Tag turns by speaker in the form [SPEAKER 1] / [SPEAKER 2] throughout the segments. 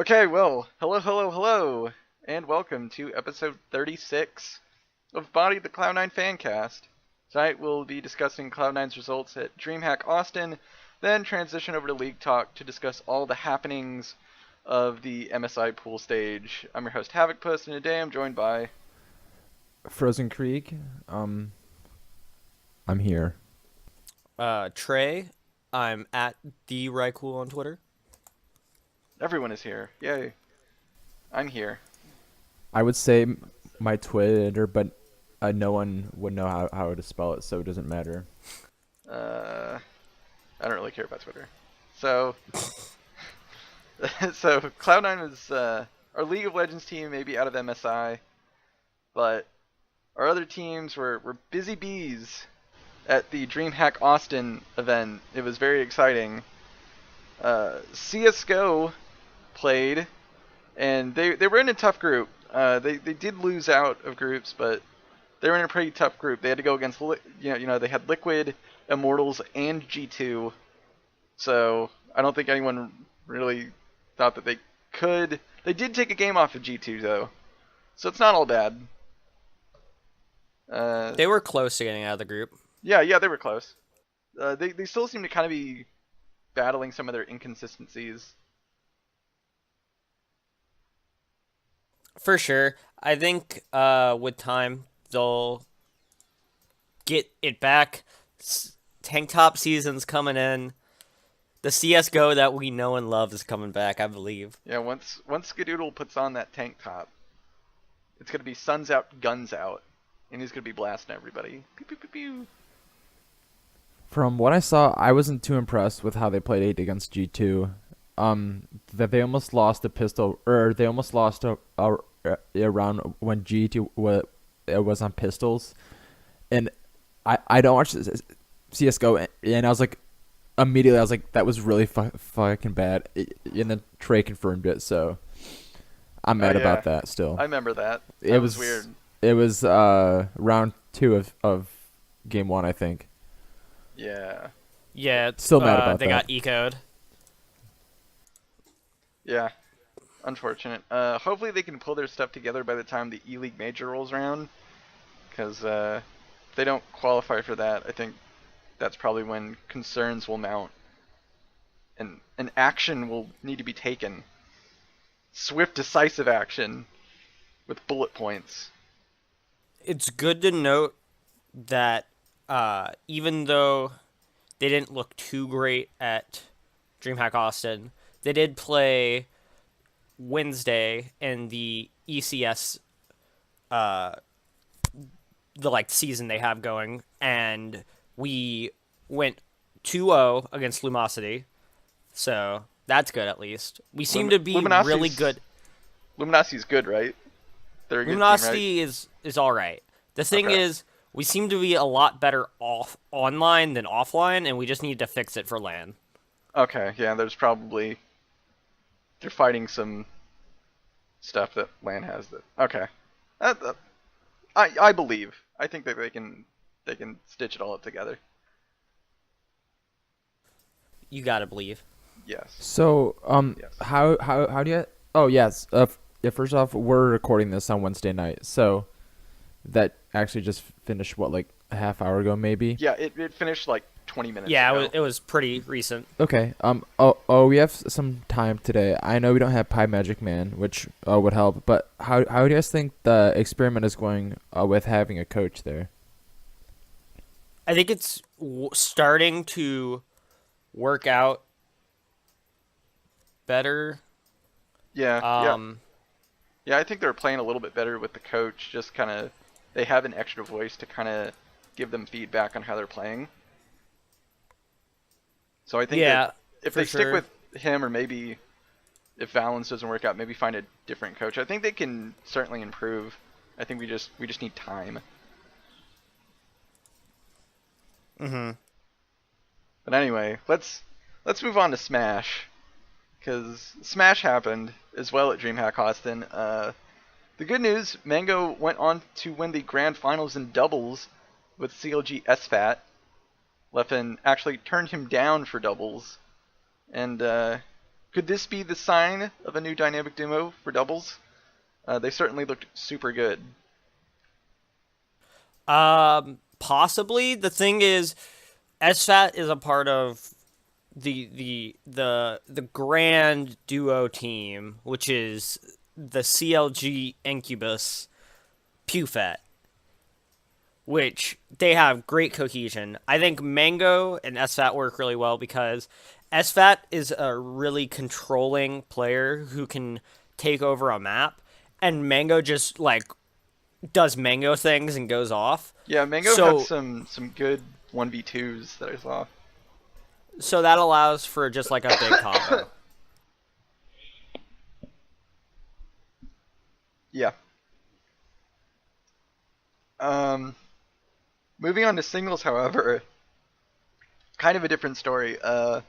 [SPEAKER 1] Okay, well, hello, and welcome to episode 36 of Bodied the Cloud9 Fancast. Tonight we'll be discussing Cloud9's results at DreamHack Austin, then transition over to League Talk to discuss all the happenings of the MSI pool stage. I'm your host Havokpus, and today I'm joined by...
[SPEAKER 2] Frozencreek. I'm here.
[SPEAKER 3] Trey. I'm at the Rycool on Twitter.
[SPEAKER 1] Everyone is here. Yay. I'm here.
[SPEAKER 2] I would say my Twitter, but no one would know how to spell it, so it doesn't matter.
[SPEAKER 1] I don't really care about Twitter. So, so Cloud9 is our League of Legends team, maybe out of MSI, but our other teams were busy bees at the DreamHack Austin event. It was very exciting. CSGO played, and they were in a tough group. They did lose out of groups, but they were in a pretty tough group. They had to go against they had Liquid, Immortals, and G2. So I don't think anyone really thought that they could. They did take a game off of G2 though, so it's not all bad.
[SPEAKER 3] They were close to getting out of the group.
[SPEAKER 1] Yeah, they were close. They still seem to kind of be battling some of their inconsistencies.
[SPEAKER 3] For sure. I think with time, they'll get it back. Tank top season's coming in. The CSGO that we know and love is coming back, I believe.
[SPEAKER 1] Yeah, once Skadoodle puts on that tank top, it's gonna be suns out, guns out, and he's gonna be blasting everybody. Pew, pew, pew, pew.
[SPEAKER 2] From what I saw, I wasn't too impressed with how they played 8 against G2. That they almost lost a pistol, or they almost lost a round when G2 was on pistols. And I don't watch CSGO, and I was like, immediately I was like, that was really fucking bad. And then Trey confirmed it, so I'm mad about that still.
[SPEAKER 1] I remember that. That was weird.
[SPEAKER 2] It was round 2 of game 1, I think.
[SPEAKER 1] Yeah.
[SPEAKER 3] Yeah,
[SPEAKER 2] Still mad about
[SPEAKER 3] they
[SPEAKER 2] that.
[SPEAKER 3] got ecoed.
[SPEAKER 1] Yeah. Unfortunate. Hopefully they can pull their stuff together by the time the E-League Major rolls around, because if they don't qualify for that, I think that's probably when concerns will mount, and action will need to be taken. Swift, decisive action with bullet points.
[SPEAKER 3] It's good to note that even though they didn't look too great at DreamHack Austin, they did play Wednesday in the ECS, the season they have going, and we went 2-0 against Lumosity, so that's good at least. We seem to be really good.
[SPEAKER 1] Luminosity's good, right? They're a good
[SPEAKER 3] Luminosity
[SPEAKER 1] team, right?
[SPEAKER 3] is all right. The thing is, we seem to be a lot better online than offline, and we just need to fix it for LAN.
[SPEAKER 1] Okay, yeah, they're fighting some stuff that LAN has that. Okay, I believe. I think that they can stitch it all up together.
[SPEAKER 3] You gotta believe.
[SPEAKER 1] Yes.
[SPEAKER 2] So
[SPEAKER 1] Yes.
[SPEAKER 2] how do you? Oh yes. Yeah. First off, we're recording this on Wednesday night, so that actually just finished like a half hour ago, maybe.
[SPEAKER 1] Yeah, it finished like 20 minutes
[SPEAKER 3] Yeah,
[SPEAKER 1] ago.
[SPEAKER 3] it was pretty recent.
[SPEAKER 2] Okay. We have some time today. I know we don't have Pie Magic Man, which would help. But how do you guys think the experiment is going with having a coach there?
[SPEAKER 3] I think it's starting to work out better.
[SPEAKER 1] Yeah. Yeah, I think they're playing a little bit better with the coach. Just kind of, they have an extra voice to kind of give them feedback on how they're playing. So I think that if they stick with him, or maybe if Valens doesn't work out, maybe find a different coach. I think they can certainly improve. I think we just need time.
[SPEAKER 3] Mm-hmm.
[SPEAKER 1] But anyway, let's move on to Smash, because Smash happened as well at DreamHack Austin. The good news, Mango went on to win the grand finals in doubles with CLG SFAT. Leffen actually turned him down for doubles, and Could this be the sign of a new dynamic duo for doubles? They certainly looked super good.
[SPEAKER 3] Possibly. The thing is, SFAT is a part of the grand duo team, which is the CLG Incubus PewFat, which they have great cohesion. I think Mango and SFAT work really well because SFAT is a really controlling player who can take over a map, and Mango just like does Mango things and goes off.
[SPEAKER 1] Yeah, Mango had
[SPEAKER 3] So
[SPEAKER 1] some good 1v2s that I saw.
[SPEAKER 3] so that allows for just like a big combo.
[SPEAKER 1] Yeah. Moving on to singles, however, kind of a different story. Hold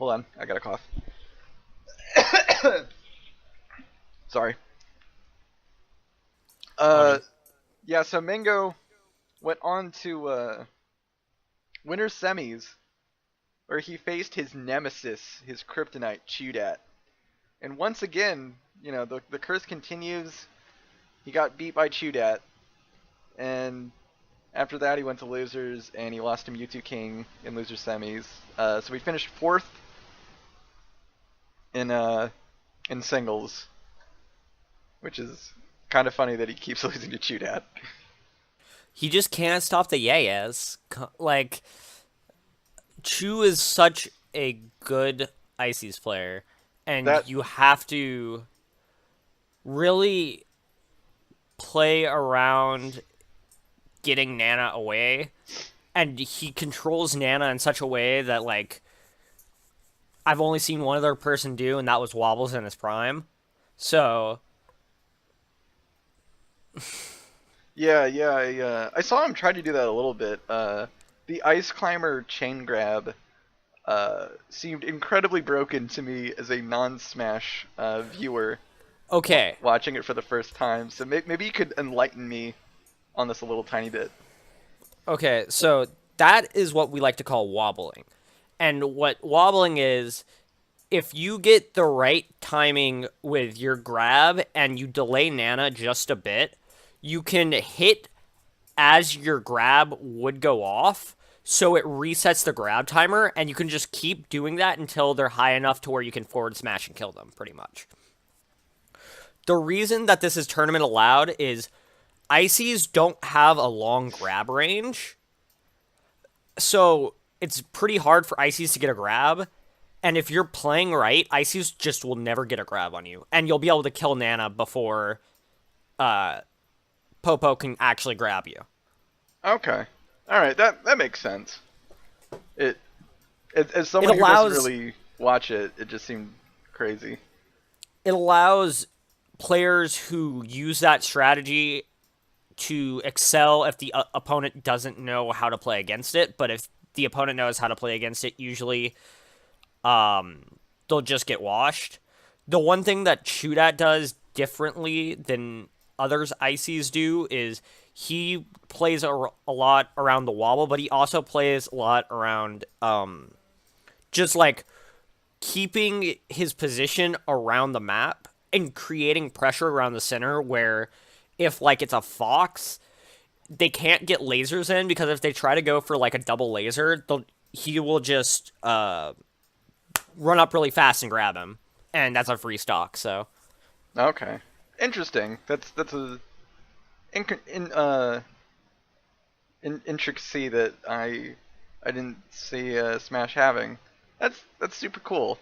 [SPEAKER 1] on, I got a cough. Sorry. Yeah, so Mango went on to winner's semis, where he faced his nemesis, his kryptonite, Chudat. And once again, the curse continues. He got beat by Chudat, and after that he went to losers and he lost to Mewtwo King in loser semis. So he finished 4th in singles, which is kind of funny that he keeps losing to Chudat.
[SPEAKER 3] He just can't stop the yayas. Like, Chu is such a good Ices player, and you have to really play around getting Nana away, and he controls Nana in such a way that, like, I've only seen one other person do, and that was Wobbles in his prime. So...
[SPEAKER 1] Yeah, I saw him try to do that a little bit. The Ice Climber chain grab seemed incredibly broken to me as a non-Smash viewer.
[SPEAKER 3] Okay.
[SPEAKER 1] Watching it for the first time, so maybe you could enlighten me on this a little tiny bit.
[SPEAKER 3] Okay, so that is what we like to call wobbling. And what wobbling is, if you get the right timing with your grab and you delay Nana just a bit, you can hit as your grab would go off, so it resets the grab timer, and you can just keep doing that until they're high enough to where you can forward smash and kill them, pretty much. The reason that this is tournament allowed is Ices don't have a long grab range, so it's pretty hard for Ices to get a grab, and if you're playing right, Ices just will never get a grab on you, and you'll be able to kill Nana before Popo can actually grab you.
[SPEAKER 1] Okay. Alright, that makes sense. As someone who doesn't really watch it, it just seemed crazy.
[SPEAKER 3] It allows players who use that strategy to excel if the opponent doesn't know how to play against it, but if the opponent knows how to play against it, usually they'll just get washed. The one thing that Chudat does differently than others Ices do is he plays a lot around the wobble, but he also plays a lot around just like keeping his position around the map and creating pressure around the center, where if like it's a fox, they can't get lasers in, because if they try to go for like a double laser, he will just run up really fast and grab him, and that's a free stock. So
[SPEAKER 1] okay, interesting. That's a intricacy that I didn't see Smash having. That's super cool.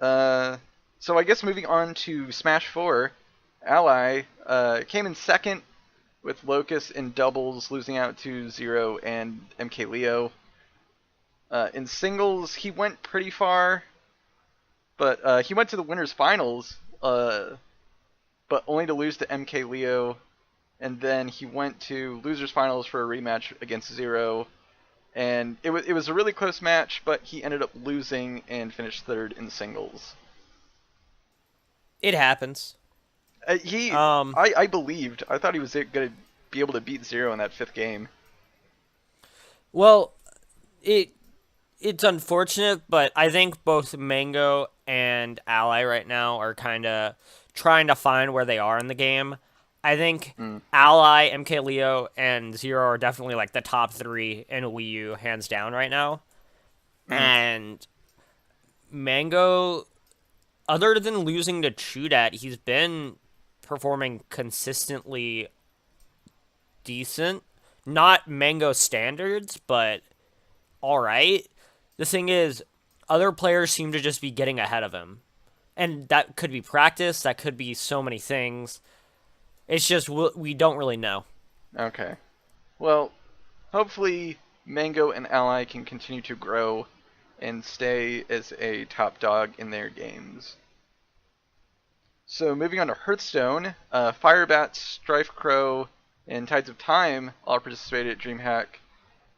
[SPEAKER 1] So I guess moving on to Smash 4, Ally came in second with Locust in doubles, losing out to Zero and MK Leo. In singles, he went pretty far, but he went to the winners finals, but only to lose to MK Leo, and then he went to losers finals for a rematch against Zero, and it was a really close match, but he ended up losing and finished third in singles.
[SPEAKER 3] it happens.
[SPEAKER 1] I believed. I thought he was going to be able to beat Zero in that fifth game.
[SPEAKER 3] Well, It's unfortunate, but I think both Mango and Ally right now are kind of trying to find where they are in the game. I think
[SPEAKER 1] Mm.
[SPEAKER 3] Ally, MK Leo, and Zero are definitely like the top three in Wii U, hands down, right now.
[SPEAKER 1] Mm.
[SPEAKER 3] And Mango, other than losing to Chudat, he's been performing consistently decent. Not Mango standards, but all right. The thing is, other players seem to just be getting ahead of him. And that could be practice, that could be so many things. It's just we don't really know.
[SPEAKER 1] Okay. Well, hopefully Mango and Ally can continue to grow and stay as a top dog in their games. So moving on to Hearthstone, Firebat, Strife Crow, and Tides of Time all participated at DreamHack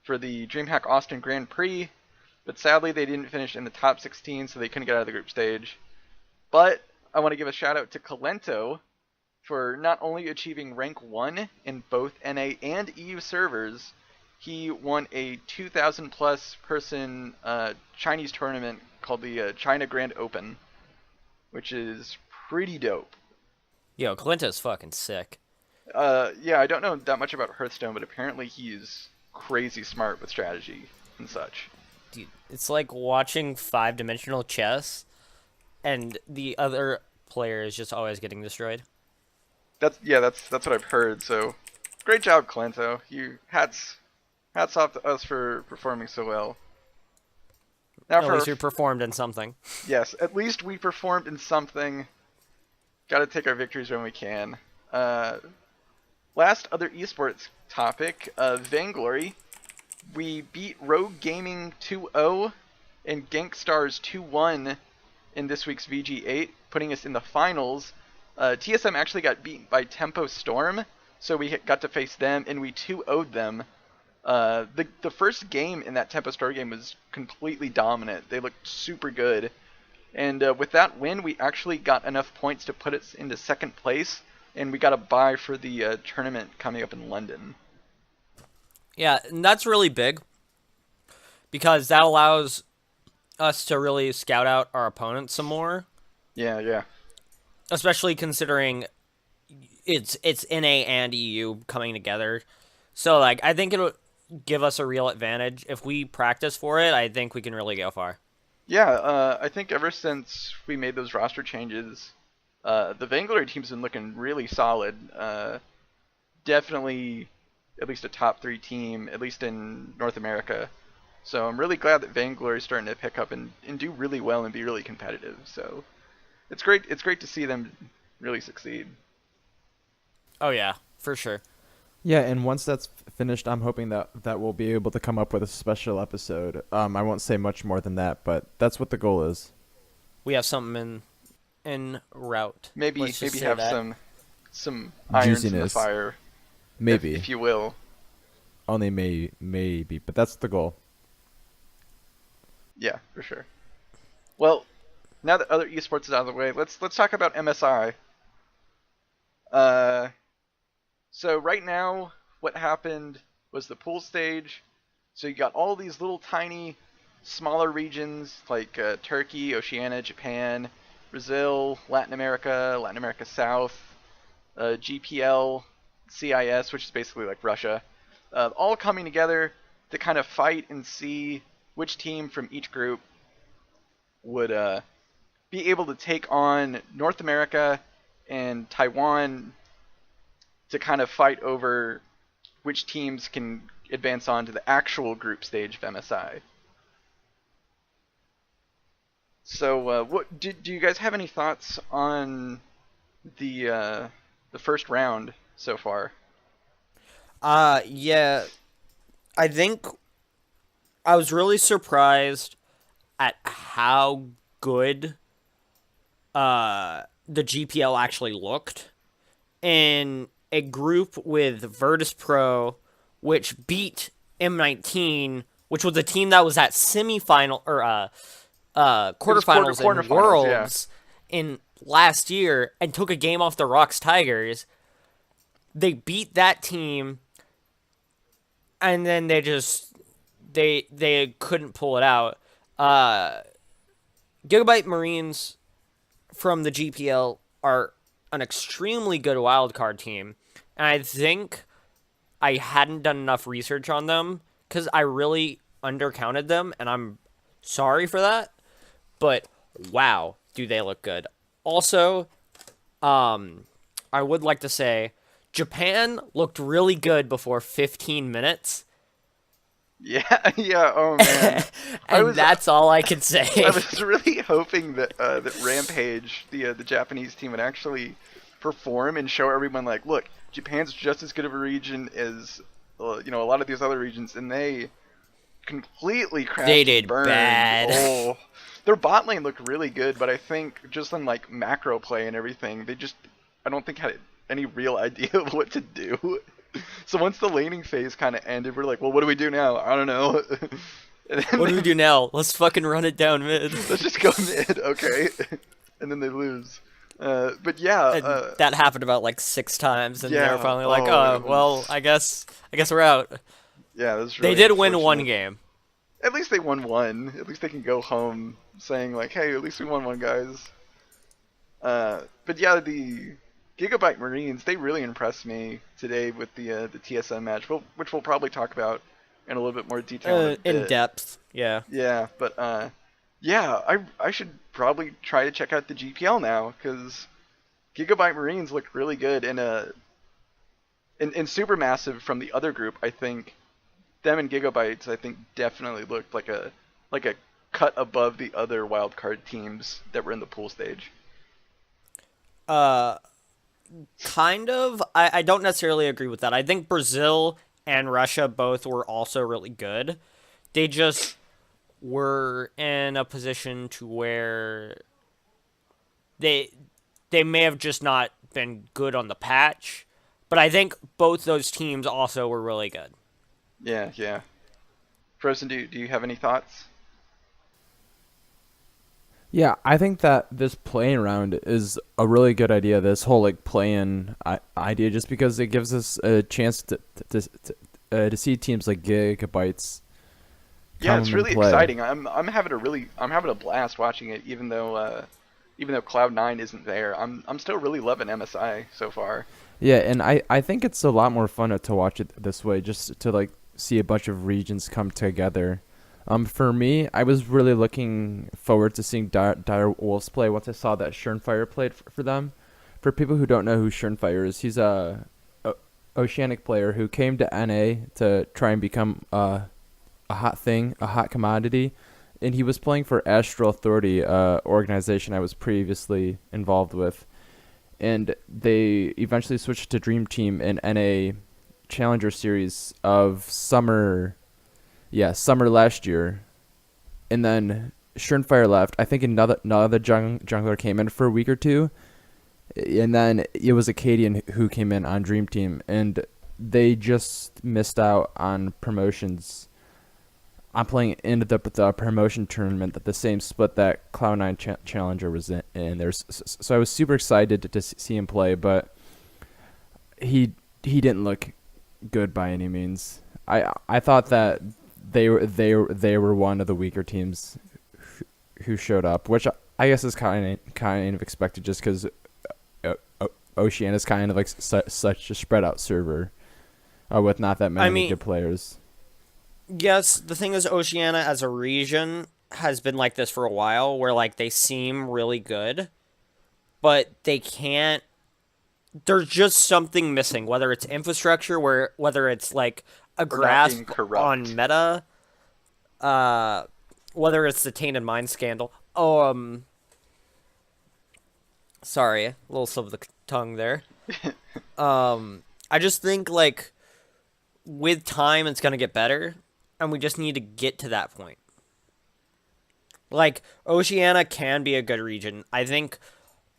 [SPEAKER 1] for the DreamHack Austin Grand Prix, but sadly they didn't finish in the top 16, so they couldn't get out of the group stage. But I want to give a shout out to Kalento for not only achieving rank 1 in both NA and EU servers, he won a 2,000 plus person Chinese tournament called the China Grand Open, which is pretty dope.
[SPEAKER 3] Yo, Clinta's fucking sick.
[SPEAKER 1] Yeah, I don't know that much about Hearthstone, but apparently he's crazy smart with strategy and such.
[SPEAKER 3] Dude, it's like watching five-dimensional chess, and the other player is just always getting destroyed.
[SPEAKER 1] That's what I've heard. So, great job, Kalento. You hats off to us for performing so well. Now
[SPEAKER 3] At least we performed in something.
[SPEAKER 1] yes, at least we performed in something. Got to take our victories when we can. Last other esports topic, Vainglory. We beat Rogue Gaming 2-0 and Gankstars 2-1 in this week's VG8, putting us in the finals. TSM actually got beaten by Tempo Storm, so we got to face them, and we 2-0'd them. The first game in that Tempo Storm game was completely dominant. They looked super good. And with that win, we actually got enough points to put us into second place, and we got a bye for the tournament coming up in London.
[SPEAKER 3] Yeah, and that's really big, because that allows us to really scout out our opponents some more.
[SPEAKER 1] Yeah.
[SPEAKER 3] Especially considering it's NA and EU coming together. So, like, I think it'll give us a real advantage. If we practice for it, I think we can really go far.
[SPEAKER 1] Yeah, I think ever since we made those roster changes, the Vainglory team's been looking really solid. Definitely at least a top 3 team, at least in North America. So I'm really glad that Vainglory is starting to pick up and do really well and be really competitive. So it's great to see them really succeed.
[SPEAKER 3] Oh, yeah, for sure.
[SPEAKER 2] Yeah, and once that's finished, I'm hoping that we'll be able to come up with a special episode. I won't say much more than that, but that's what the goal is.
[SPEAKER 3] We have something in route.
[SPEAKER 1] Maybe
[SPEAKER 3] Let's just say
[SPEAKER 1] have
[SPEAKER 3] that.
[SPEAKER 1] some irons in the
[SPEAKER 2] Juiciness.
[SPEAKER 1] fire.
[SPEAKER 2] Maybe.
[SPEAKER 1] If you will.
[SPEAKER 2] Only maybe, but that's the goal.
[SPEAKER 1] Yeah, for sure. Well, now that other esports is out of the way, let's talk about MSI. So right now, what happened was the pool stage. So you got all these little tiny, smaller regions like Turkey, Oceania, Japan, Brazil, Latin America South, GPL, CIS, which is basically like Russia, all coming together to kind of fight and see which team from each group would be able to take on North America and Taiwan to kind of fight over which teams can advance on to the actual group stage of MSI. So, what do you guys have any thoughts on the first round so far?
[SPEAKER 3] Yeah, I think I was really surprised at how good the GPL actually looked in a group with Virtus Pro, which beat M19, which was a team that was at semifinal or quarterfinals in Worlds in last year and took a game off the Rocks Tigers. They beat that team, and then they just they couldn't pull it out. Gigabyte Marines from the GPL are an extremely good wildcard team, and I think I hadn't done enough research on them because I really undercounted them, and I'm sorry for that. But wow, do they look good? Also, I would like to say Japan looked really good before 15 minutes.
[SPEAKER 1] Yeah, yeah. Oh man,
[SPEAKER 3] And that's all I can say.
[SPEAKER 1] I was really hoping that that Rampage, the Japanese team, would actually perform and show everyone like, look, Japan's just as good of a region as a lot of these other regions, and they completely crashed.
[SPEAKER 3] They
[SPEAKER 1] and
[SPEAKER 3] did
[SPEAKER 1] burned.
[SPEAKER 3] bad.
[SPEAKER 1] Oh, their bot lane looked really good, but I think just on like macro play and everything, I don't think had any real idea of what to do. So once the laning phase kind of ended, we're like, well, what do we do now? I don't know.
[SPEAKER 3] What do we do now? Let's fucking run it down mid.
[SPEAKER 1] Let's just go mid, okay? And then they lose. But yeah,
[SPEAKER 3] And that happened about like 6 times, and they
[SPEAKER 1] yeah,
[SPEAKER 3] were finally like,
[SPEAKER 1] oh,
[SPEAKER 3] well, I guess we're out.
[SPEAKER 1] yeah, that's really
[SPEAKER 3] They did win one
[SPEAKER 1] unfortunate.
[SPEAKER 3] game.
[SPEAKER 1] At least they won one. At least they can go home saying like, hey, at least we won one, guys. But yeah, the Gigabyte Marines, they really impressed me today with the TSM match, which we'll probably talk about in a little bit more detail in a
[SPEAKER 3] In
[SPEAKER 1] bit.
[SPEAKER 3] depth, yeah.
[SPEAKER 1] Yeah, but yeah, I should probably try to check out the GPL now because Gigabyte Marines look really good, and Supermassive from the other group, I think them and Gigabytes, I think definitely looked like a cut above the other wildcard teams that were in the pool stage.
[SPEAKER 3] Kind of. I don't necessarily agree with that. I think Brazil and Russia both were also really good. They just were in a position to where they may have just not been good on the patch. But I think both those teams also were really good.
[SPEAKER 1] Yeah, yeah. Frozen, do you have any thoughts?
[SPEAKER 2] Yeah, I think that this playing round is a really good idea. This whole like play-in idea, just because it gives us a chance to see teams like Gigabytes.
[SPEAKER 1] Yeah,
[SPEAKER 2] come
[SPEAKER 1] it's
[SPEAKER 2] and
[SPEAKER 1] really
[SPEAKER 2] play.
[SPEAKER 1] exciting. I'm having a blast watching it, even though Cloud9 isn't there. I'm still really loving MSI so far.
[SPEAKER 2] Yeah, and I think it's a lot more fun to watch it this way, just to like see a bunch of regions come together. For me, I was really looking forward to seeing Dire Wolves play once I saw that Schernfire played for them. For people who don't know who Schernfire is, he's a Oceanic player who came to NA to try and become a hot thing, a hot commodity, and he was playing for Astral Authority, organization I was previously involved with, and they eventually switched to Dream Team in NA Challenger Series of summer last year, and then Schernfire left. I think another jungler came in for a week or two, and then it was Acadian who came in on Dream Team, and they just missed out on promotions. I'm playing into the promotion tournament at the same split that Cloud9 Challenger was in. So I was super excited to see him play, but he didn't look good by any means. I thought that they were one of the weaker teams who showed up, which I guess is kind of expected, just because Oceania is kind of like such a spread out server with not that many good players.
[SPEAKER 3] Yes, the thing is, Oceania as a region has been like this for a while, where like they seem really good, but they can't. There's just something missing, whether it's infrastructure, whether it's like a grasp on meta, whether it's the Tainted Mind scandal. Sorry, a little slip of the tongue there. I just think like with time it's gonna get better, and we just need to get to that point. Like, Oceania can be a good region. I think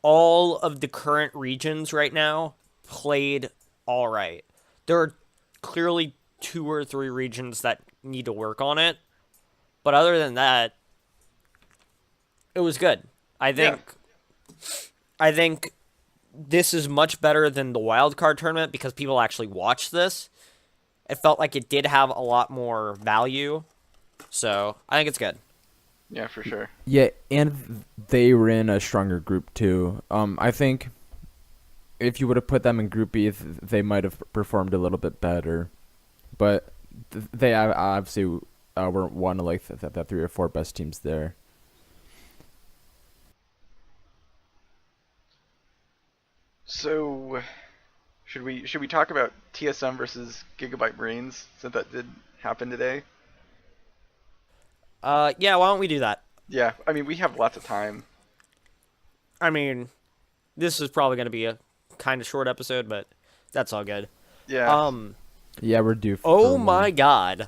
[SPEAKER 3] all of the current regions right now played all right. There are clearly 2 or 3 regions that need to work on it, but other than that, it was good. I think this is much better than the wildcard tournament because people actually watched this. It felt like it did have a lot more value So I think it's good.
[SPEAKER 1] Yeah, for sure.
[SPEAKER 2] Yeah, and they were in a stronger group too. I think if you would have put them in Group B, they might have performed a little bit better. But they obviously were one of like the 3 or 4 best teams there.
[SPEAKER 1] So, should we talk about TSM versus Gigabyte Marines since that did happen today?
[SPEAKER 3] Yeah, why don't we do that?
[SPEAKER 1] Yeah, I mean we have lots of time.
[SPEAKER 3] I mean, this is probably going to be a kind of short episode, but that's all good.
[SPEAKER 1] Yeah,
[SPEAKER 2] Yeah, we're due for
[SPEAKER 3] Oh
[SPEAKER 2] one.
[SPEAKER 3] my god.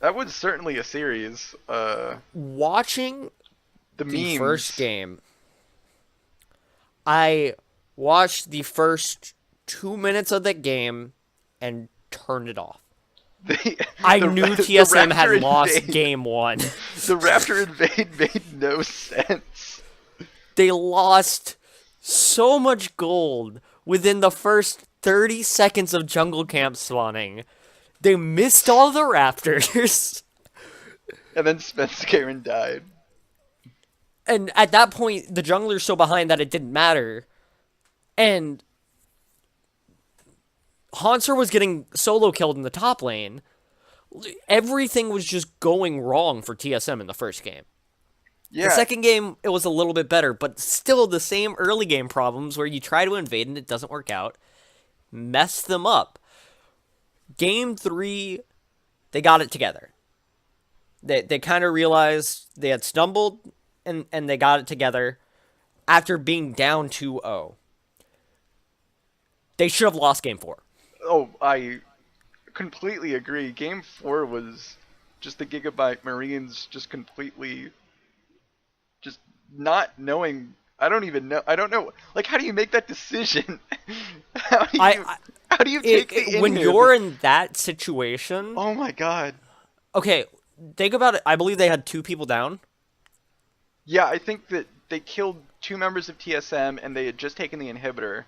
[SPEAKER 1] that was certainly a series.
[SPEAKER 3] Watching
[SPEAKER 1] The
[SPEAKER 3] the
[SPEAKER 1] memes.
[SPEAKER 3] first game, I watched the first 2 minutes of that game and turned it off. I knew TSM had lost game 1.
[SPEAKER 1] The Raptor invade made no sense.
[SPEAKER 3] They lost so much gold within the first 30 seconds of jungle camp spawning. They missed all the raptors.
[SPEAKER 1] And then Spence Karen died.
[SPEAKER 3] And at that point, the jungler's so behind that it didn't matter. And Hanser was getting solo killed in the top lane. Everything was just going wrong for TSM in the first game.
[SPEAKER 1] Yeah.
[SPEAKER 3] The second game, it was a little bit better, but still the same early game problems where you try to invade and it doesn't work out. Mess them up. Game 3, they got it together. They kind of realized they had stumbled, and they got it together after being down 2-0. They should have lost Game 4.
[SPEAKER 1] Oh, I completely agree. Game 4 was just the Gigabyte Marines just completely just not knowing. I don't even know. I don't know. Like, how do you make that decision? How do you take the
[SPEAKER 3] when
[SPEAKER 1] inhib?
[SPEAKER 3] you're in that situation...
[SPEAKER 1] Oh my god.
[SPEAKER 3] Okay, think about it. I believe they had 2 people down.
[SPEAKER 1] Yeah, I think that they killed 2 members of TSM and they had just taken the inhibitor.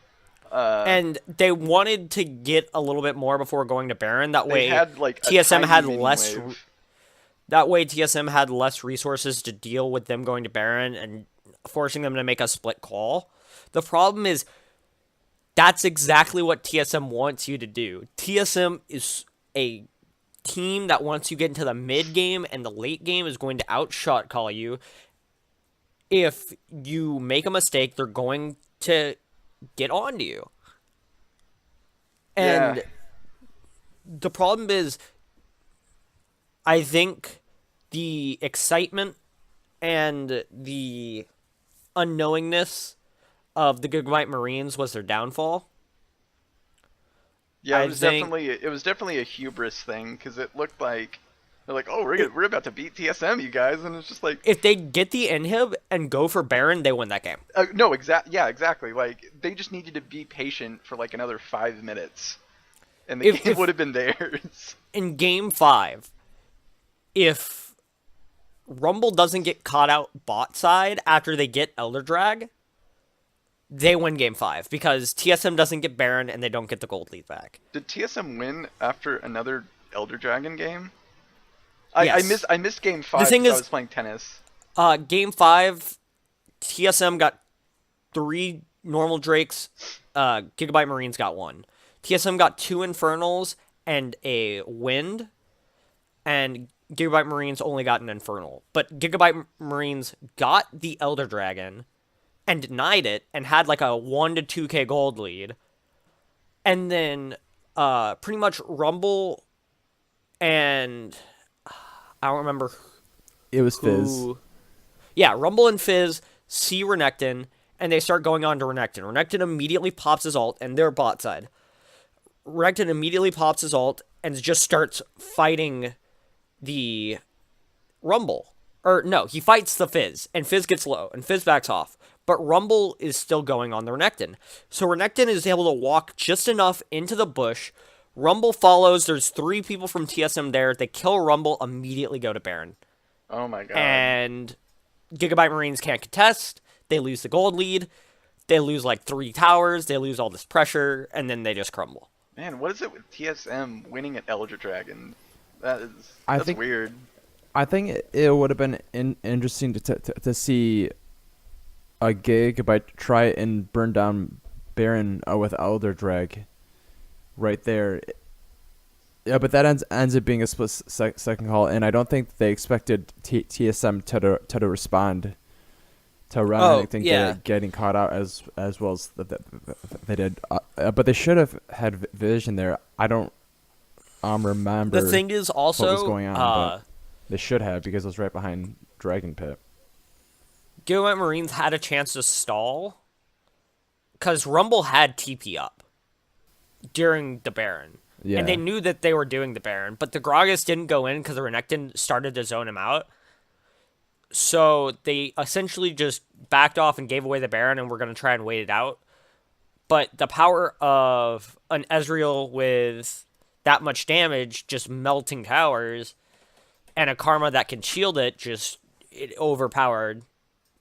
[SPEAKER 3] And they wanted to get a little bit more before going to Baron. That
[SPEAKER 1] They
[SPEAKER 3] way,
[SPEAKER 1] had like a
[SPEAKER 3] TSM
[SPEAKER 1] tiny
[SPEAKER 3] had
[SPEAKER 1] mini
[SPEAKER 3] less.
[SPEAKER 1] wave.
[SPEAKER 3] That way, TSM had less resources to deal with them going to Baron and forcing them to make a split call. The problem is, that's exactly what TSM wants you to do. TSM is a team that once you get into the mid game and the late game is going to outshot call you. If you make a mistake, they're going to get on to you. And
[SPEAKER 1] Yeah.
[SPEAKER 3] the problem is, I think the excitement and the unknowingness of the Gigabyte Marines was their downfall.
[SPEAKER 1] Yeah,
[SPEAKER 3] I
[SPEAKER 1] it was
[SPEAKER 3] think-
[SPEAKER 1] definitely a hubris thing because it looked like they're like, oh, we're about to beat TSM, you guys, and it's just like,
[SPEAKER 3] If they get the inhib and go for Baron, they win that game.
[SPEAKER 1] no, exactly. Like they just need you to be patient for like another 5 minutes, and the game
[SPEAKER 3] If-
[SPEAKER 1] would have been theirs.
[SPEAKER 3] In game 5, if Rumble doesn't get caught out bot side after they get Elder Drag, they win game 5 because TSM doesn't get Baron and they don't get the gold lead back.
[SPEAKER 1] Did TSM win after another Elder Dragon game?
[SPEAKER 3] Yes.
[SPEAKER 1] I missed game 5
[SPEAKER 3] thing
[SPEAKER 1] because I
[SPEAKER 3] is-
[SPEAKER 1] was playing tennis.
[SPEAKER 3] Game 5, TSM got 3 normal Drakes, Gigabyte Marines got 1. TSM got 2 Infernals and a Wind, and Gigabyte Marines only got an Infernal. But Gigabyte Marines got the Elder Dragon and denied it and had like a 1 to 2k gold lead. And then pretty much Rumble and I don't remember
[SPEAKER 2] It was Fizz.
[SPEAKER 3] who. Yeah, Rumble and Fizz see Renekton, and they start going on to Renekton. Renekton immediately pops his ult, and they're bot side. Renekton immediately pops his ult and just starts fighting the Rumble. Or, no, he fights the Fizz, and Fizz gets low, and Fizz backs off. But Rumble is still going on the Renekton. So Renekton is able to walk just enough into the bush. Rumble follows. There's 3 people from TSM there. They kill Rumble, immediately go to Baron.
[SPEAKER 1] Oh my god.
[SPEAKER 3] And Gigabyte Marines can't contest. They lose the gold lead. They lose like 3 towers. They lose all this pressure, and then they just crumble.
[SPEAKER 1] Man, what is it with TSM winning at Elder Dragon? That's
[SPEAKER 2] I think-
[SPEAKER 1] weird.
[SPEAKER 2] I think it would have been interesting to see a Gigabyte try and burn down Baron with Elder Drag right there. Yeah, but that ends up being a split second call, and I don't think they expected TSM to respond to
[SPEAKER 3] Oh,
[SPEAKER 2] Renekton
[SPEAKER 3] yeah.
[SPEAKER 2] getting caught out as well as they did. But they should have had vision there. I don't remember
[SPEAKER 3] The thing is
[SPEAKER 2] what was
[SPEAKER 3] also,
[SPEAKER 2] going on, but they should have because it was right behind Dragon Pit.
[SPEAKER 3] Gilliam Marines had a chance to stall because Rumble had TP up during the Baron.
[SPEAKER 2] Yeah.
[SPEAKER 3] And they knew that they were doing the Baron, but the Gragas didn't go in because the Renekton started to zone him out. So they essentially just backed off and gave away the Baron and were going to try and wait it out. But the power of an Ezreal with that much damage just melting towers and a Karma that can shield it it overpowered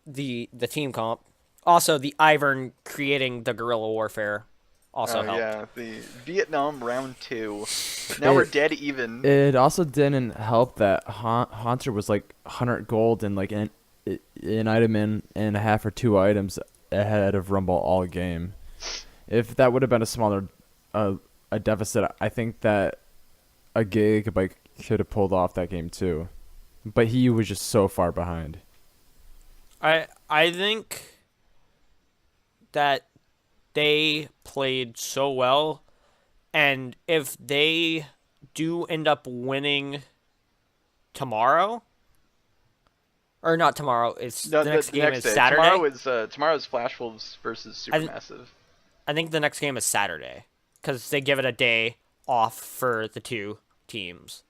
[SPEAKER 3] the team comp. Also, the Ivern creating the guerrilla warfare also helped.
[SPEAKER 1] Yeah, the Vietnam round 2. Now we're dead even.
[SPEAKER 2] It also didn't help that Haunter was like 100 gold and like an item and a half or 2 items ahead of Rumble all game. If that would have been a smaller a deficit, I think that a Gigabyte should have pulled off that game too. But he was just so far behind.
[SPEAKER 3] I think that they played so well, and if they do end up winning tomorrow, or not tomorrow, it's
[SPEAKER 1] No,
[SPEAKER 3] the next game
[SPEAKER 1] next
[SPEAKER 3] is
[SPEAKER 1] day.
[SPEAKER 3] Saturday.
[SPEAKER 1] Tomorrow's Flash Wolves versus Supermassive.
[SPEAKER 3] I think the next game is Saturday because they give it a day off for the two teams.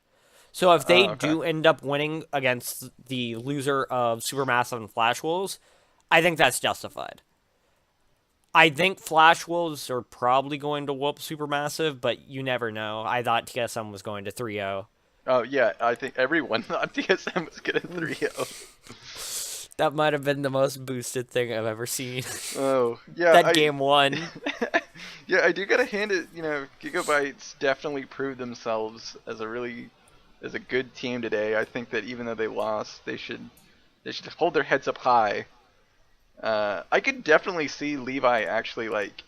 [SPEAKER 3] So if they do end up winning against the loser of Supermassive and Flash Wolves, I think that's justified. I think Flash Wolves are probably going to whoop Supermassive, but you never know. I thought TSM was going to 3-0.
[SPEAKER 1] Oh yeah, I think everyone thought TSM was gonna 3-0.
[SPEAKER 3] That might have been the most boosted thing I've ever seen.
[SPEAKER 1] Oh yeah,
[SPEAKER 3] That game won.
[SPEAKER 1] Yeah, I do gotta hand it. Gigabytes definitely proved themselves as a good team today. I think that even though they lost, they should hold their heads up high. I could definitely see Levi actually like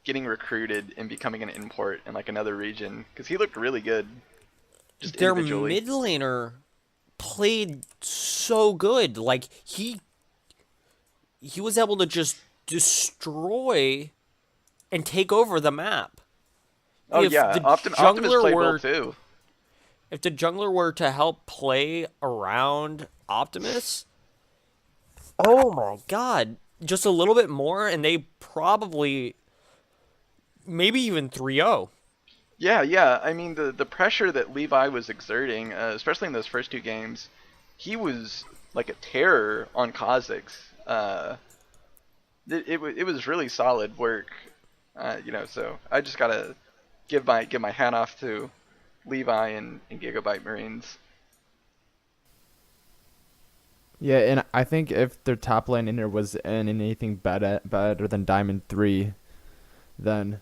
[SPEAKER 1] getting recruited and becoming an import in like another region because he looked really good. Just
[SPEAKER 3] Their
[SPEAKER 1] individually.
[SPEAKER 3] mid laner played so good. Like he was able to just destroy and take over the map.
[SPEAKER 1] Oh
[SPEAKER 3] If
[SPEAKER 1] yeah,
[SPEAKER 3] the
[SPEAKER 1] Optimus
[SPEAKER 3] jungler
[SPEAKER 1] played
[SPEAKER 3] were-
[SPEAKER 1] well too.
[SPEAKER 3] If the jungler were to help play around Optimus, oh my god, just a little bit more and they probably maybe even 3-0.
[SPEAKER 1] Yeah. I mean, the pressure that Levi was exerting, especially in those first 2 games, he was like a terror on Kha'Zix. It was really solid work. So I just gotta give my hat off to Levi and Gigabyte Marines.
[SPEAKER 2] Yeah, and I think if their top lane in there was in anything better than Diamond 3, then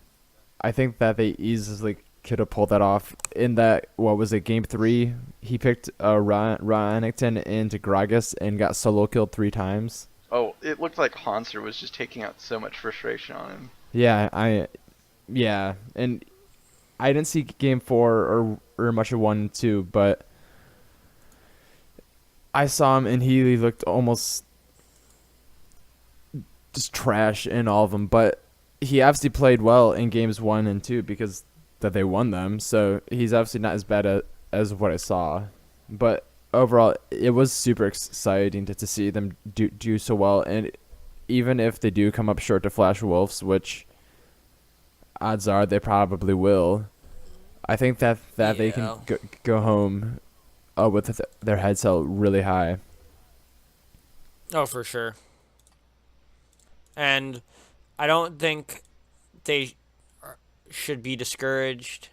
[SPEAKER 2] I think that they easily could have pulled that off. In that, what was it, Game 3? He picked Renekton into Gragas and got solo killed 3 times.
[SPEAKER 1] Oh, it looked like Hanser was just taking out so much frustration on him.
[SPEAKER 2] Yeah, and I didn't see Game 4 or much of 1 and 2, but I saw him and he looked almost just trash in all of them, but he obviously played well in games 1 and 2 because that they won them, so he's obviously not as bad as what I saw. But overall, it was super exciting to see them do so well, and even if they do come up short to Flash Wolves, which odds are they probably will, I think that they can go home with their heads held really high.
[SPEAKER 3] Oh, for sure. And I don't think they should be discouraged.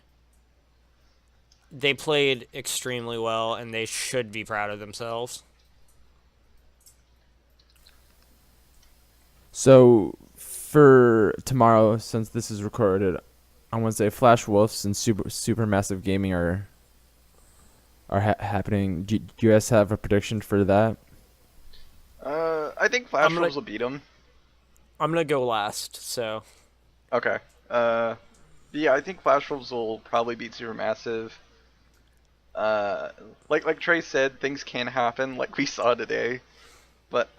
[SPEAKER 3] They played extremely well, and they should be proud of themselves.
[SPEAKER 2] So for tomorrow, since this is recorded on Wednesday, Flash Wolves and Supermassive Gaming are are happening. Do you guys have a prediction for that?
[SPEAKER 1] I think
[SPEAKER 3] I'm
[SPEAKER 1] Flash
[SPEAKER 3] gonna
[SPEAKER 1] Wolves will beat them.
[SPEAKER 3] I'm gonna go last. So
[SPEAKER 1] Okay. Yeah, I think Flash Wolves will probably beat Supermassive. Uh, like Trey said, things can happen, like we saw today. But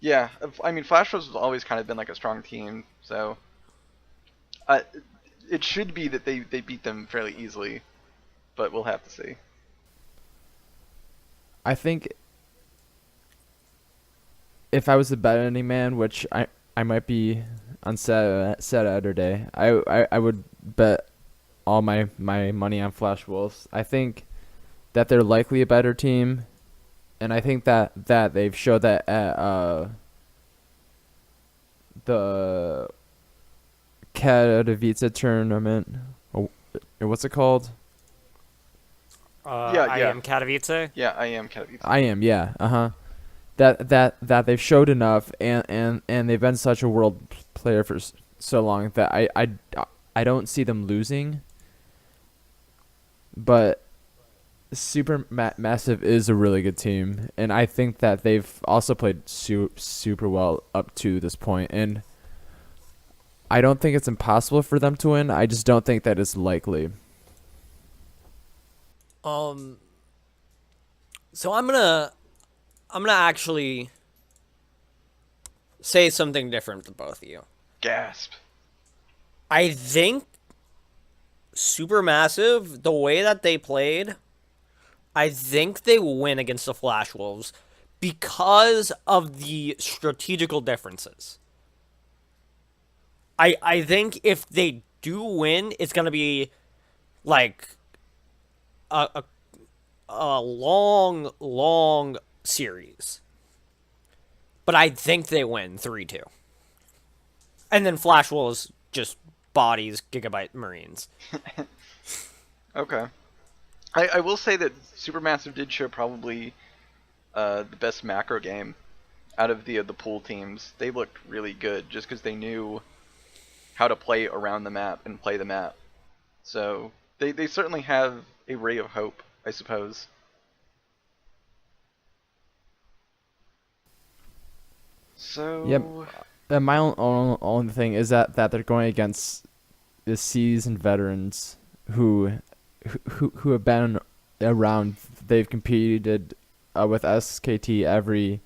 [SPEAKER 1] yeah, I mean, Flash Wolves has always kind of been like a strong team, so uh, it should be that they beat them fairly easily, but we'll have to see.
[SPEAKER 2] I think if I was a betting man, which I might be on Saturday, I would bet all my money on Flash Wolves. I think that they're likely a better team, and I think that they've showed that at the Katowice tournament. Oh, what's it called?
[SPEAKER 1] Yeah,
[SPEAKER 3] I
[SPEAKER 1] yeah,
[SPEAKER 3] am Katowice.
[SPEAKER 1] yeah. I am Katowice.
[SPEAKER 2] I am, yeah, uh-huh. That they've showed enough, and they've been such a world player for so long that I don't see them losing. But Massive is a really good team, and I think that they've also played super well up to this point, and I don't think it's impossible for them to win. I just don't think that it's likely.
[SPEAKER 3] Um. So I'm gonna actually say something different to both of you.
[SPEAKER 1] Gasp.
[SPEAKER 3] I think Supermassive, the way that they played, I think they win against the Flash Wolves because of the strategical differences. I think if they do win, it's gonna be like a a long, long series. But I think they win 3-2. And then Flash Wolves just bodies Gigabyte Marines.
[SPEAKER 1] Okay. I will say that Supermassive did show probably the best macro game out of the pool teams. They looked really good just because they knew how to play around the map and play the map. So they certainly have a ray of hope, I suppose.
[SPEAKER 2] Yep.
[SPEAKER 1] So
[SPEAKER 2] And my only thing is that they're going against the seasoned veterans who have been around. They've competed with SKT every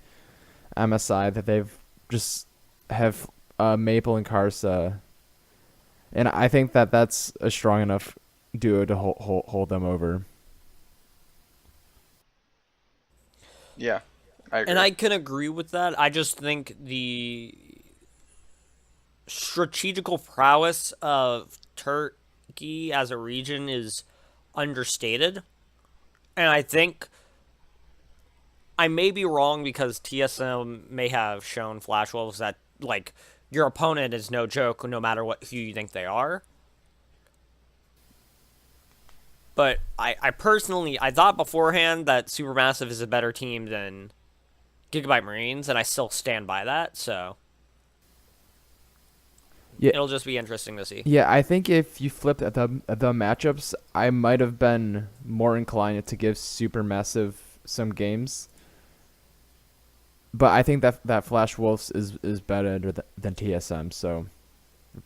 [SPEAKER 2] MSI that they've just have Maple and Karsa, and I think that that's a strong enough duo to hold them over.
[SPEAKER 1] yeah, I agree.
[SPEAKER 3] And I can agree with that. I just think the strategical prowess of Turkey as a region is understated. And I think I may be wrong because TSM may have shown Flash Wolves that like your opponent is no joke no matter who you think they are. But I personally I thought beforehand that Supermassive is a better team than Gigabyte Marines, and I still stand by that, so
[SPEAKER 2] Yeah,
[SPEAKER 3] it'll just be interesting to see.
[SPEAKER 2] yeah. I think if you flipped the matchups, I might have been more inclined to give Supermassive some games. But I think that Flash Wolves is better than TSM, so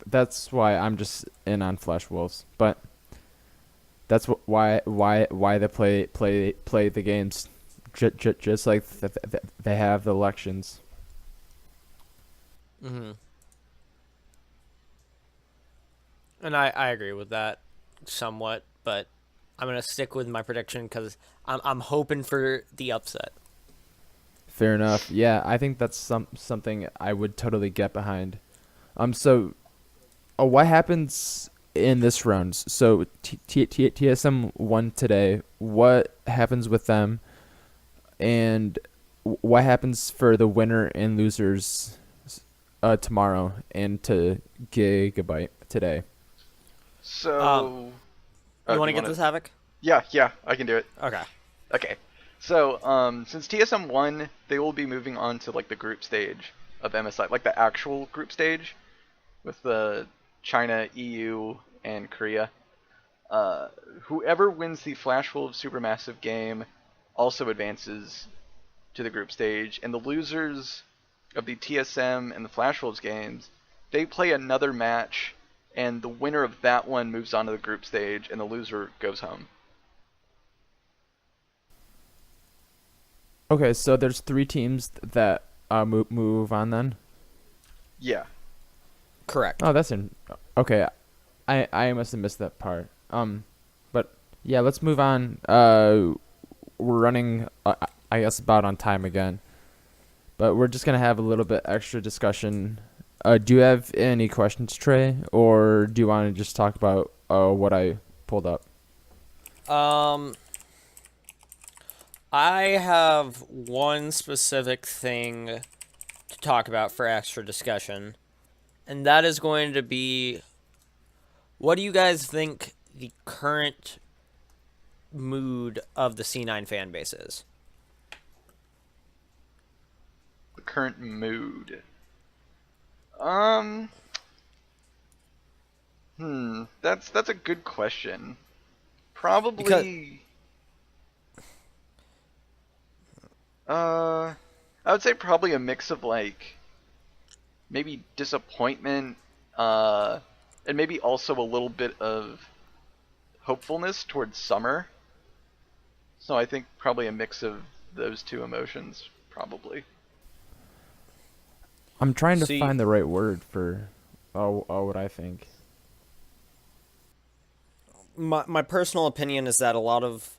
[SPEAKER 2] that's why I'm just in on Flash Wolves. But that's why they play the games, just like they have the elections.
[SPEAKER 3] Mm-hmm. And I agree with that somewhat, but I'm gonna stick with my prediction because I'm hoping for the upset.
[SPEAKER 2] Fair enough. Yeah, I think that's something I would totally get behind. So, what happens in this round? So, TSM won today. What happens with them? And what happens for the winner and losers tomorrow and to Gigabyte today?
[SPEAKER 1] So
[SPEAKER 3] You want to
[SPEAKER 1] do
[SPEAKER 3] get this, Havoc?
[SPEAKER 1] Yeah, I can do it.
[SPEAKER 3] Okay.
[SPEAKER 1] Okay. So, since TSM won, they will be moving on to like the group stage of MSI, like the actual group stage with the China, EU, and Korea. Uh, Whoever wins the Flash Wolves Supermassive game also advances to the group stage, and the losers of the TSM and the Flash Wolves games, they play another match, and the winner of that one moves on to the group stage, and the loser goes home.
[SPEAKER 2] Okay, so there's 3 teams that move on then.
[SPEAKER 1] Yeah.
[SPEAKER 3] Correct.
[SPEAKER 2] Oh, okay. I must have missed that part. But yeah, let's move on. We're running, I guess, about on time again. But we're just gonna have a little bit extra discussion. Do you have any questions, Trey, or do you want to just talk about what I pulled up?
[SPEAKER 3] I have one specific thing to talk about for extra discussion, and that is going to be, what do you guys think the current mood of the C9 fan base is?
[SPEAKER 1] The current mood. That's a good question. Probably. I would say probably a mix of like maybe disappointment, and maybe also a little bit of hopefulness towards summer. So I think probably a mix of those two emotions, probably.
[SPEAKER 2] I'm trying to
[SPEAKER 3] See,
[SPEAKER 2] find the right word for what I think.
[SPEAKER 3] my personal opinion is that a lot of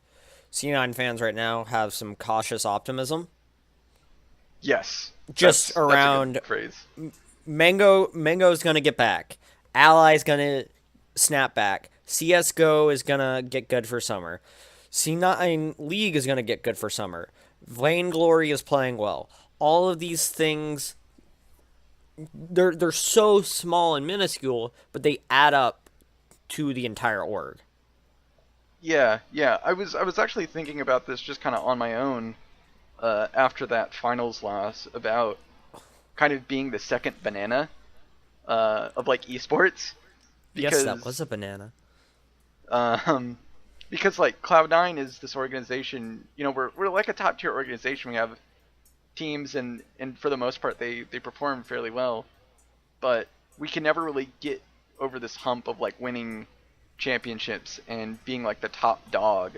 [SPEAKER 3] C9 fans right now have some cautious optimism.
[SPEAKER 1] Yes.
[SPEAKER 3] Just
[SPEAKER 1] That's a
[SPEAKER 3] around
[SPEAKER 1] good phrase.
[SPEAKER 3] Mango's gonna get back. Ally's gonna snap back. CS:GO is gonna get good for summer. C9 League is gonna get good for summer. Vainglory is playing well. All of these things, they're so small and minuscule, but they add up to the entire org.
[SPEAKER 1] Yeah, yeah. I was actually thinking about this just kind of on my own after that finals loss about kind of being the second banana of like esports
[SPEAKER 3] Yes,
[SPEAKER 1] because
[SPEAKER 3] that was a banana.
[SPEAKER 1] um, because like Cloud9 is this organization, we're like a top tier organization. We have teams and for the most part they perform fairly well, but we can never really get over this hump of like winning championships and being like the top dog.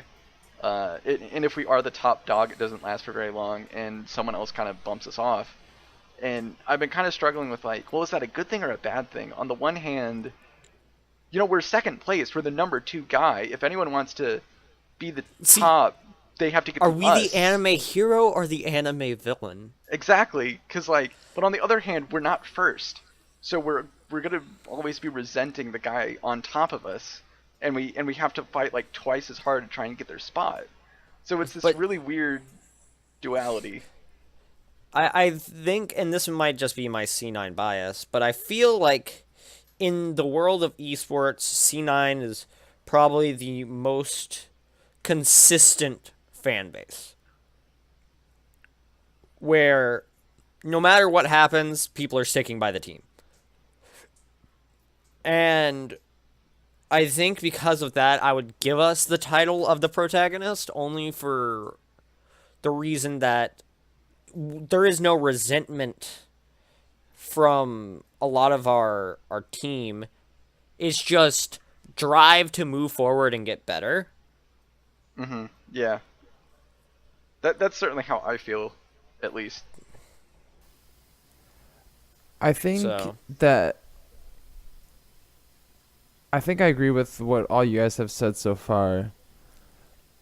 [SPEAKER 1] And if we are the top dog, it doesn't last for very long, and someone else kind of bumps us off. And I've been kind of struggling with like, well, is that a good thing or a bad thing? On the one hand, we're second place. We're the number 2 guy. If anyone wants to be the
[SPEAKER 3] See,
[SPEAKER 1] top, they have to get
[SPEAKER 3] are
[SPEAKER 1] through
[SPEAKER 3] we
[SPEAKER 1] us.
[SPEAKER 3] the anime hero or the anime villain?
[SPEAKER 1] Exactly, because like, but on the other hand, we're not first, so we're gonna always be resenting the guy on top of us, and we have to fight like twice as hard to try and get their spot. So it's this
[SPEAKER 3] But
[SPEAKER 1] really weird duality.
[SPEAKER 3] I think, and this might just be my C9 bias, but I feel like in the world of esports, C9 is probably the most consistent fan base. Where no matter what happens, people are sticking by the team. And I think because of that, I would give us the title of the protagonist only for the reason that there is no resentment from a lot of our team. It's just drive to move forward and get better.
[SPEAKER 1] Yeah. That's certainly how I feel, at least.
[SPEAKER 2] I think
[SPEAKER 3] So.
[SPEAKER 2] that I think I agree with what all you guys have said so far.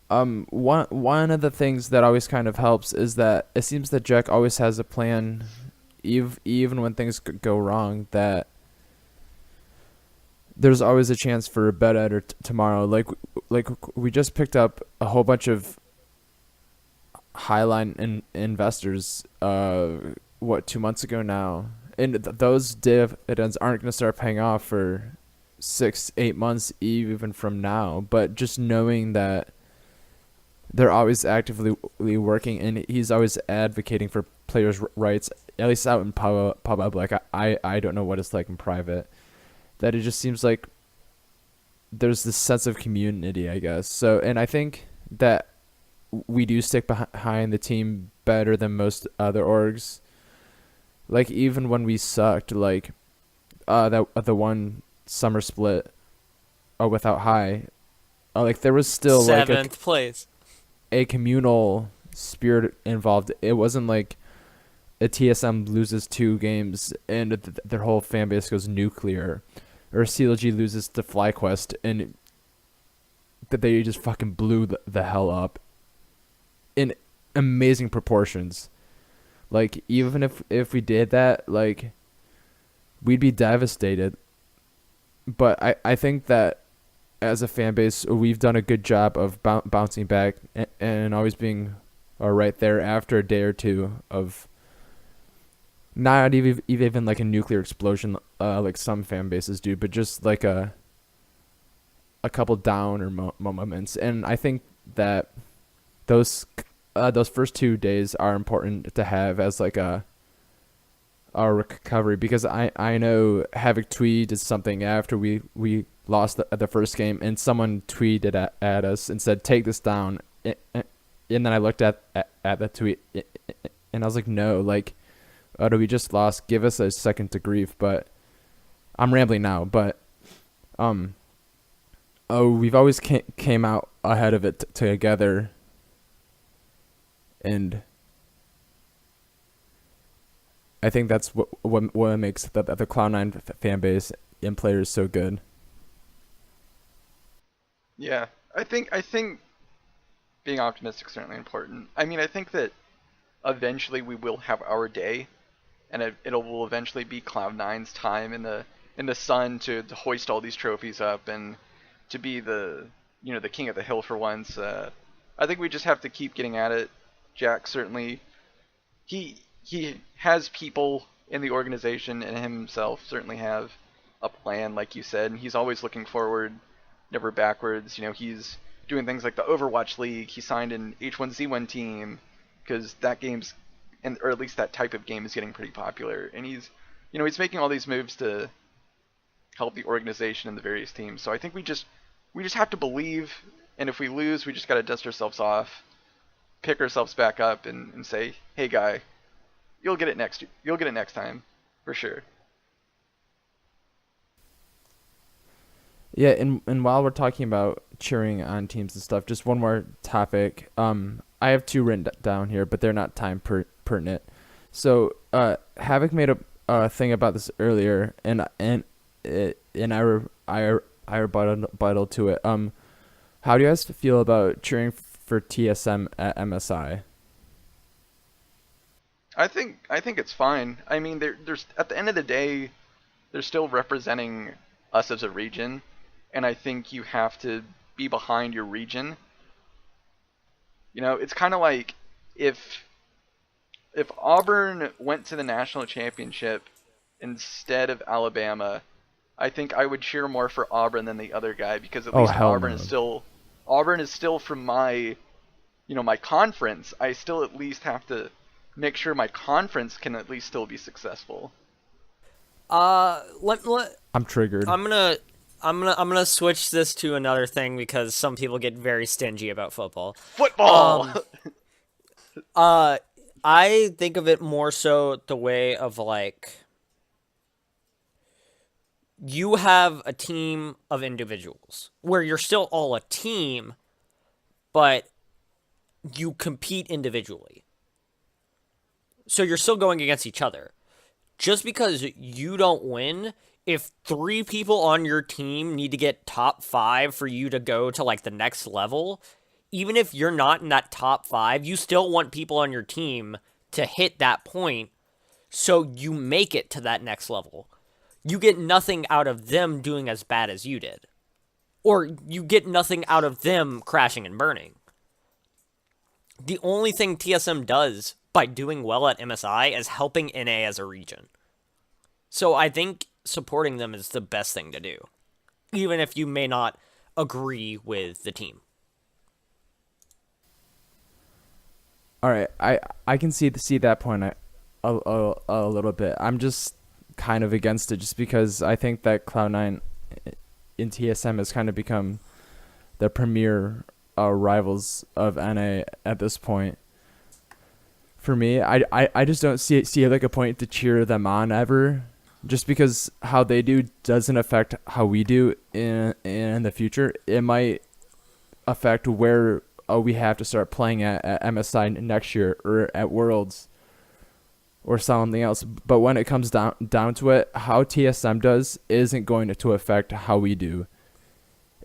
[SPEAKER 2] One of the things that always kind of helps is that it seems that Jack always has a plan, even when things go wrong. That there's always a chance for a bet editor tomorrow. Like we just picked up a whole bunch of highline investors. 2 months ago now, and those dividends aren't going to start paying off for 6-8 months even from now. But just knowing that they're always actively working, and he's always advocating for players' rights, at least out in public. I don't know what it's like in private. That it just seems like there's this sense of community, I guess. So, and I think that we do stick behind the team better than most other orgs. Like even when we sucked, like that the one summer split without high, like there was still like
[SPEAKER 3] Seventh place.
[SPEAKER 2] a communal spirit involved. It wasn't like a TSM loses 2 games and their whole fan base goes nuclear, or CLG loses to FlyQuest and that they just fucking blew the hell up in amazing proportions. Like even if we did that, like we'd be devastated. But I think that as a fan base, we've done a good job of bouncing back and always being right there after a day or two of not even like a nuclear explosion like some fan bases do, but just like a couple downer moments. And I think that those first 2 days are important to have as like a recovery, because I know Havoc tweeted something after we lost the first game, and someone tweeted at us and said, take this down, and then I looked at the tweet and I was like, no, like, we just lost, give us a second to grieve. But I'm rambling now, but we've always came out ahead of it together, and I think that's what makes the Cloud9 fan base and players so good.
[SPEAKER 1] Yeah, I think being optimistic is certainly important. I mean, I think that eventually we will have our day, and it will eventually be Cloud9's time in the sun to hoist all these trophies up and to be the king of the hill for once. I think we just have to keep getting at it. Jack certainly he has people in the organization and himself certainly have a plan, like you said, and he's always looking forward, never backwards. He's doing things like the Overwatch League. He signed an H1Z1 team because that game's, or at least that type of game, is getting pretty popular, and he's making all these moves to help the organization and the various teams. So I think we just have to believe, and if we lose, we just got to dust ourselves off, pick ourselves back up, and say, hey guy, you'll get it next time, for sure.
[SPEAKER 2] Yeah, and while we're talking about cheering on teams and stuff, just one more topic. I have 2 written down here, but they're not time pertinent. So, Havoc made a thing about this earlier, and I rebuttal to it. How do you guys feel about cheering for TSM at MSI?
[SPEAKER 1] I think it's fine. I mean, there's at the end of the day, they're still representing us as a region, and I think you have to be behind your region. It's kind of like if Auburn went to the national championship instead of Alabama, I think I would cheer more for Auburn than the other guy, because at least Auburn is still from my my conference. I still at least have to make sure my conference can at least still be successful.
[SPEAKER 2] I'm triggered.
[SPEAKER 3] I'm gonna switch this to another thing because some people get very stingy about football.
[SPEAKER 1] Football.
[SPEAKER 3] I think of it more so the way of like, you have a team of individuals where you're still all a team, but you compete individually. So you're still going against each other. Just because you don't win, if 3 people on your team need to get top 5 for you to go to like the next level, even if you're not in that top 5, you still want people on your team to hit that point so you make it to that next level. You get nothing out of them doing as bad as you did. Or you get nothing out of them crashing and burning. The only thing TSM does by doing well at MSI is helping NA as a region. So I think supporting them is the best thing to do, even if you may not agree with the team.
[SPEAKER 2] All right, I can see that point a little bit. I'm just kind of against it, just because I think that Cloud9 in TSM has kind of become the premier rivals of NA at this point. For me, I just don't see like a point to cheer them on ever, just because how they do doesn't affect how we do in the future. It might affect where we have to start playing at MSI next year or at Worlds or something else. But when it comes down to it, how TSM does isn't going to affect how we do.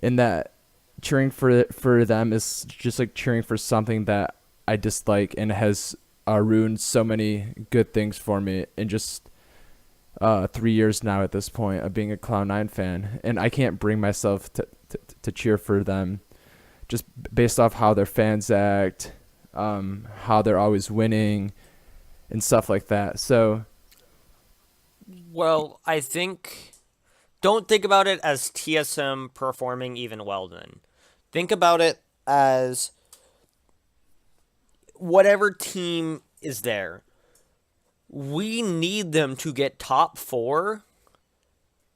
[SPEAKER 2] In that cheering for them is just like cheering for something that I dislike and has ruined so many good things for me in just 3 years now at this point of being a Cloud9 fan. And I can't bring myself to cheer for them just based off how their fans act, how they're always winning, and stuff like that. So,
[SPEAKER 3] Well, I think don't think about it as TSM performing even well then. Think about it as whatever team is there. We need them to get top 4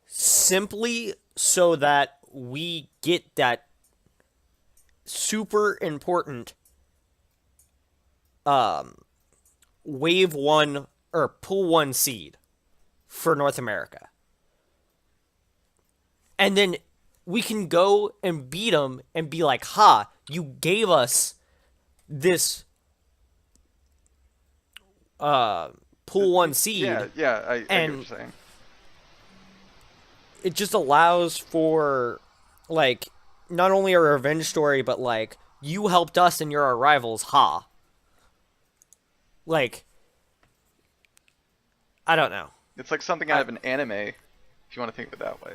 [SPEAKER 3] simply so that we get that super important wave 1 or pool 1 seed for North America. And then we can go and beat them and be like, ha, you gave us this pool 1 seed.
[SPEAKER 1] Yeah, I get what you're saying.
[SPEAKER 3] It just allows for, like, not only a revenge story, but, like, you helped us and you're our rivals, ha. Like, I don't know.
[SPEAKER 1] It's like something out of an anime, if you want to think of it that way.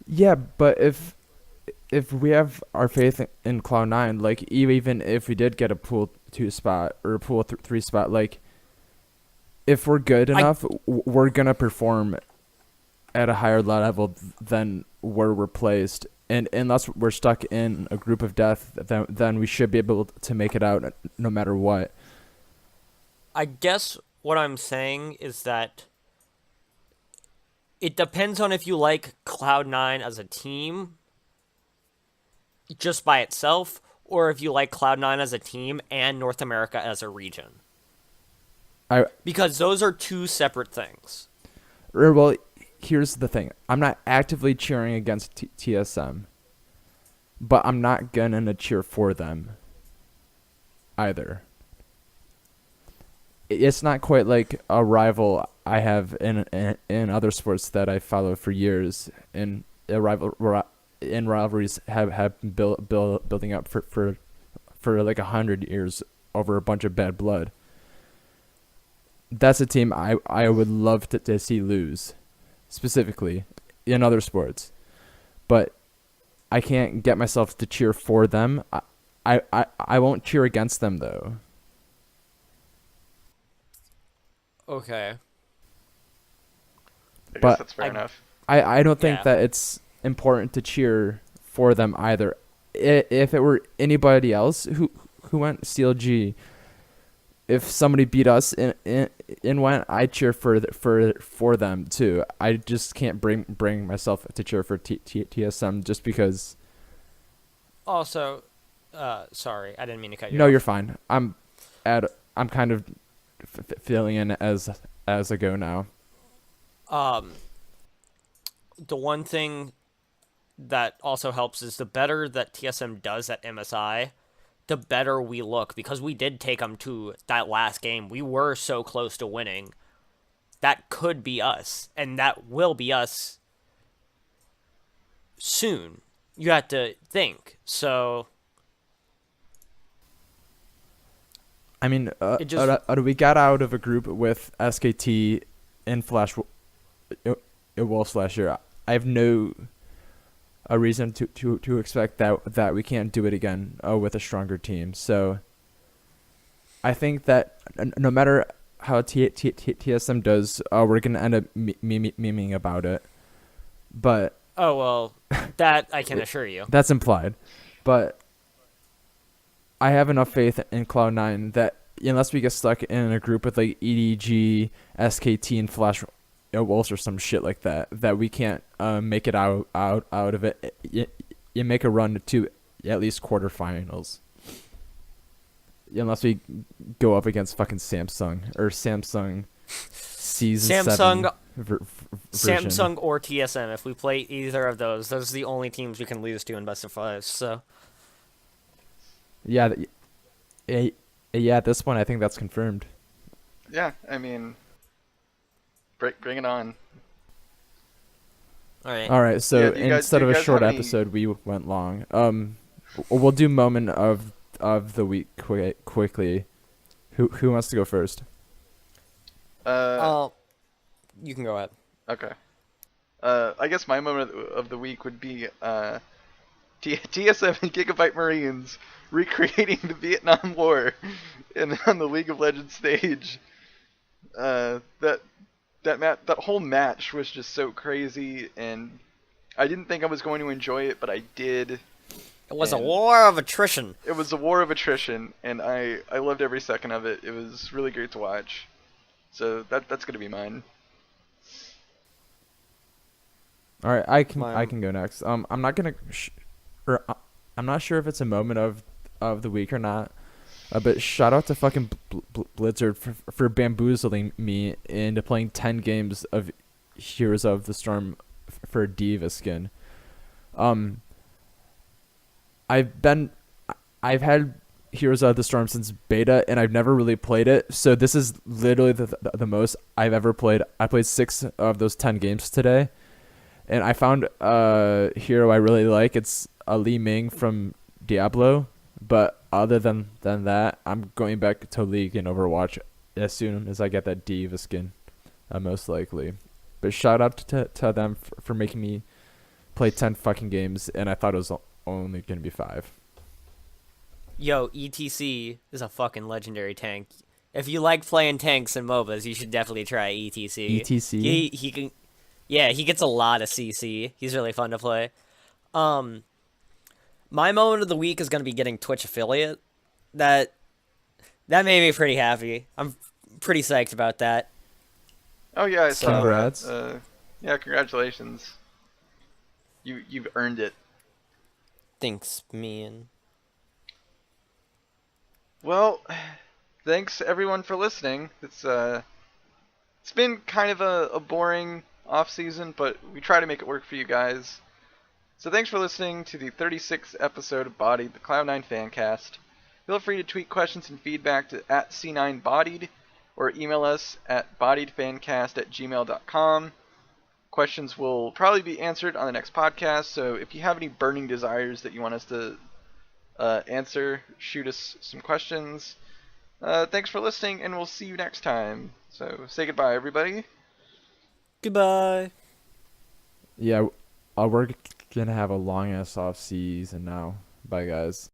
[SPEAKER 2] yeah, but if we have our faith in Cloud9, like even if we did get a pool 2 spot or a pool 3 spot, like if we're good enough, we're gonna perform at a higher level than where we're placed. And unless we're stuck in a group of death, then we should be able to make it out no matter what.
[SPEAKER 3] I guess what I'm saying is that it depends on if you like Cloud9 as a team just by itself, or if you like Cloud9 as a team and North America as a region. Because those are 2 separate things.
[SPEAKER 2] Well, here's the thing. I'm not actively cheering against TSM, but I'm not gonna cheer for them either. It's not quite like a rival I have in other sports that I follow for years, and rivalries have been building up for like 100 years over a bunch of bad blood. That's a team I would love to see lose, specifically in other sports, but I can't get myself to cheer for them. I won't cheer against them though.
[SPEAKER 3] Okay.
[SPEAKER 1] I
[SPEAKER 2] But
[SPEAKER 1] guess that's fair enough.
[SPEAKER 2] I don't think
[SPEAKER 3] Yeah.
[SPEAKER 2] that it's important to cheer for them either. If it were anybody else who went CLG, if somebody beat us in went, I'd cheer for them too. I just can't bring myself to cheer for TSM just because.
[SPEAKER 3] Also, sorry, I didn't mean to cut you
[SPEAKER 2] No,
[SPEAKER 3] off.
[SPEAKER 2] you're fine. I'm kind of filling in as I go now.
[SPEAKER 3] The one thing that also helps is the better that TSM does at MSI, the better we look, because we did take them to that last game. We were so close to winning. That could be us, and that will be us soon. You have to think. So
[SPEAKER 2] I mean,
[SPEAKER 3] It just-
[SPEAKER 2] we got out of a group with SKT and Flash Wolves last year. I have no a reason to expect that we can't do it again with a stronger team. So I think that no matter how TSM does, we're gonna end up memeing about it. But
[SPEAKER 3] oh well, that I can assure you.
[SPEAKER 2] that's implied. But I have enough faith in Cloud9 that unless we get stuck in a group with like EDG, SKT, and Flash Wolves or some shit like that, that we can't make it out of it. You make a run to at least quarterfinals. Unless we go up against fucking Samsung or Samsung season 7 version.
[SPEAKER 3] Samsung or TSM. If we play either of those are the only teams we can lose to in best of 5. So
[SPEAKER 2] Yeah, yeah. At this point, I think that's confirmed.
[SPEAKER 1] Yeah, I mean, bring it on.
[SPEAKER 2] All right. So
[SPEAKER 1] Yeah,
[SPEAKER 2] instead
[SPEAKER 1] do
[SPEAKER 2] of
[SPEAKER 1] you
[SPEAKER 2] a
[SPEAKER 1] guys
[SPEAKER 2] short
[SPEAKER 1] have any-
[SPEAKER 2] episode, we went long. We'll do moment of the week quickly. Who wants to go first?
[SPEAKER 3] you can go ahead.
[SPEAKER 1] Okay. I guess my moment of the week would be TSM and Gigabyte Marines recreating the Vietnam War on the League of Legends stage. That whole match was just so crazy, and I didn't think I was going to enjoy it, but I did.
[SPEAKER 3] It was a war of attrition.
[SPEAKER 1] It was a war of attrition, and I loved every second of it. It was really great to watch. So that's gonna be mine.
[SPEAKER 2] All right, I can go next. I'm not gonna, I'm not sure if it's a moment of the week or not. But shout out to fucking Blizzard for bamboozling me into playing 10 games of Heroes of the Storm for a Diva skin. I've had Heroes of the Storm since beta, and I've never really played it. So this is literally the most I've ever played. I played 6 of those 10 games today, and I found a hero I really like. It's a Li Ming from Diablo. But other than that, I'm going back to League and Overwatch as soon as I get that Diva skin, most likely. But shout out to them for making me play 10 fucking games, and I thought it was only going to be 5.
[SPEAKER 3] Yo, ETC is a fucking legendary tank. If you like playing tanks and MOBAs, you should definitely try ETC.
[SPEAKER 2] ETC?
[SPEAKER 3] He can, yeah, he gets a lot of CC. He's really fun to play. My moment of the week is going to be getting Twitch affiliate. That made me pretty happy. I'm pretty psyched about that.
[SPEAKER 1] Oh yeah, I saw
[SPEAKER 2] Congrats.
[SPEAKER 1] that. Yeah, congratulations. You've earned it.
[SPEAKER 3] Thanks, man.
[SPEAKER 1] Well, thanks everyone for listening. It's been kind of a boring off season, but we try to make it work for you guys. So thanks for listening to the 36th episode of Bodied, the Cloud9 Fancast. Feel free to tweet questions and feedback to @C9Bodied or email us at bodiedfancast@gmail.com. Questions will probably be answered on the next podcast, so if you have any burning desires that you want us to answer, shoot us some questions. Thanks for listening, and we'll see you next time. So say goodbye, everybody.
[SPEAKER 3] Goodbye.
[SPEAKER 2] Yeah, we're gonna have a long ass off season now. Bye, guys.